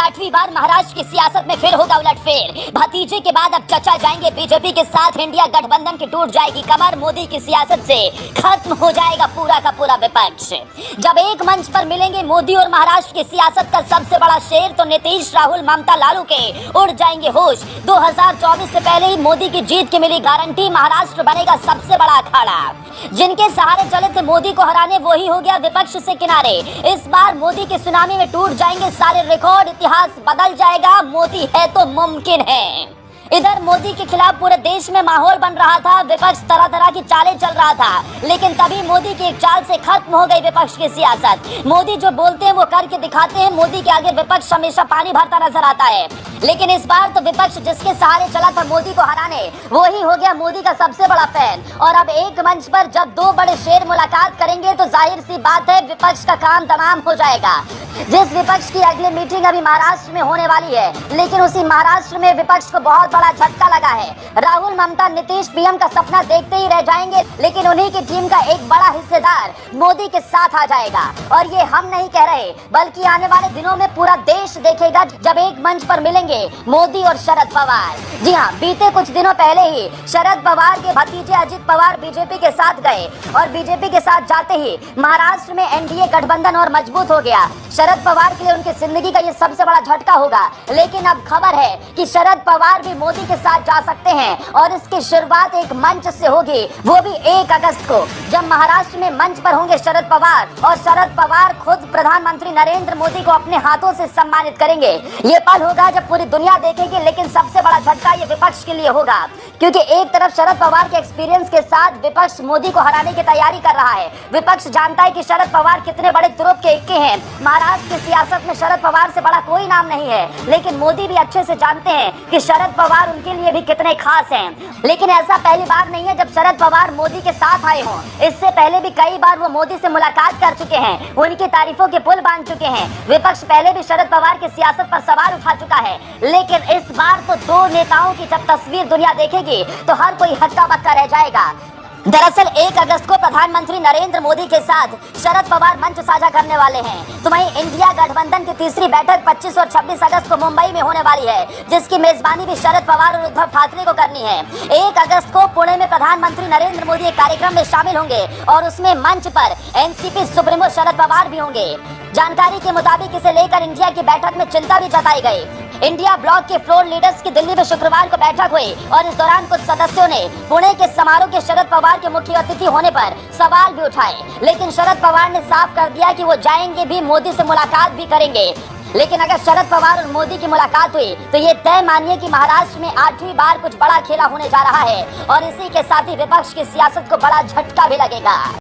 8वीं बार महाराष्ट्र की सियासत में फिर होगा उलटफेर। भतीजे के बाद अब चचा जाएंगे बीजेपी के साथ। इंडिया गठबंधन की टूट जाएगी कमर। मोदी की सियासत से खत्म हो जाएगा पूरा का पूरा विपक्ष। जब एक मंच पर मिलेंगे मोदी और महाराष्ट्र की सियासत का सबसे बड़ा शेर, तो नीतीश, राहुल, ममता, लालू के उड़ जाएंगे होश। 2024 से पहले ही मोदी की जीत की मिली गारंटी। महाराष्ट्र बनेगा सबसे बड़ा अखाड़ा। जिनके सहारे चले थे मोदी को हराने, वही हो गया विपक्ष से किनारे। इस बार मोदी के सुनामी में टूट जाएंगे सारे रिकॉर्ड। इतिहास बदल जाएगा। मोदी है तो मुमकिन है। इधर मोदी के खिलाफ पूरे देश में माहौल बन रहा था। विपक्ष तरह तरह की चालें चल रहा था, लेकिन तभी मोदी की एक चाल से खत्म हो गई विपक्ष की सियासत। मोदी जो बोलते हैं वो करके दिखाते हैं। मोदी के आगे विपक्ष हमेशा पानी भरता नजर आता है, लेकिन इस बार तो विपक्ष जिसके सहारे चला था मोदी को हराने, वही हो गया मोदी का सबसे बड़ा फैन। और अब एक मंच पर जब दो बड़े शेर मुलाकात करेंगे, तो जाहिर सी बात है विपक्ष का काम तमाम हो जाएगा। जिस विपक्ष की अगली मीटिंग अभी महाराष्ट्र में होने वाली है, लेकिन उसी महाराष्ट्र में विपक्ष को बहुत बड़ा झटका लगा है। राहुल, ममता, नीतीश पीएम का सपना देखते ही रह जाएंगे, लेकिन उन्हीं की टीम का एक बड़ा हिस्सेदार मोदी के साथ आ जाएगा। और ये हम नहीं कह रहे, बल्कि आने वाले दिनों में पूरा देश देखेगा जब एक मंच पर मिलेंगे मोदी और शरद पवार। जी हाँ, बीते कुछ दिनों पहले ही शरद पवार के भतीजे अजित पवार बीजेपी के साथ गए, और बीजेपी के साथ जाते ही महाराष्ट्र में एनडीए गठबंधन और मजबूत हो गया। शरद पवार के लिए उनकी जिंदगी का ये सबसे बड़ा झटका होगा। लेकिन अब खबर है कि शरद पवार भी मोदी के साथ जा सकते हैं, और इसकी शुरुआत एक मंच से होगी, वो भी 1 अगस्त को, जब महाराष्ट्र में मंच पर होंगे शरद पवार। और शरद पवार खुद प्रधानमंत्री नरेंद्र मोदी को अपने हाथों से सम्मानित करेंगे। ये पल होगा जब पूरी दुनिया देखेगी, लेकिन सबसे बड़ा झटका ये विपक्ष के लिए होगा, क्योंकि एक तरफ शरद पवार के एक्सपीरियंस के साथ विपक्ष मोदी को हराने की तैयारी कर रहा है। विपक्ष जानता है कि शरद पवार कितने बड़े तुरुप के इक्के हैं। महाराष्ट्र की सियासत में शरद पवार से बड़ा कोई नाम नहीं है, लेकिन मोदी भी अच्छे से जानते हैं कि शरद पवार उनके लिए भी कितने खास हैं। लेकिन ऐसा पहली बार नहीं है जब शरद पवार मोदी के साथ आए हों। इससे पहले भी कई बार वो मोदी से मुलाकात कर चुके हैं, उनकी तारीफों के पुल बांध चुके हैं। विपक्ष पहले भी शरद पवार की सियासत पर सवाल उठा चुका है, लेकिन इस बार तो दो नेताओं की जब तस्वीर दुनिया देखेगी, तो हर कोई हक्का बक्का रह जाएगा। दरअसल 1 अगस्त को प्रधानमंत्री नरेंद्र मोदी के साथ शरद पवार मंच साझा करने वाले हैं। तो वहीं इंडिया गठबंधन की तीसरी बैठक 25 और 26 अगस्त को मुंबई में होने वाली है, जिसकी मेजबानी भी शरद पवार और उद्धव ठाकरे को करनी है। 1 अगस्त को पुणे में प्रधानमंत्री नरेंद्र मोदी एक कार्यक्रम में शामिल होंगे, और उसमें मंच पर एनसीपी सुप्रीमो शरद पवार भी होंगे। जानकारी के मुताबिक इसे लेकर इंडिया की बैठक में चिंता भी जताई गई। इंडिया ब्लॉक के फ्लोर लीडर्स की दिल्ली में शुक्रवार को बैठक हुई, और इस दौरान कुछ सदस्यों ने पुणे के समारोह के शरद पवार के मुख्य अतिथि होने पर सवाल भी उठाए। लेकिन शरद पवार ने साफ कर दिया कि वो जाएंगे भी, मोदी से मुलाकात भी करेंगे। लेकिन अगर शरद पवार और मोदी की मुलाकात हुई, तो ये तय मानिए कि महाराष्ट्र में 8वीं बार कुछ बड़ा खेला होने जा रहा है, और इसी के साथ ही विपक्ष की सियासत को बड़ा झटका भी लगेगा।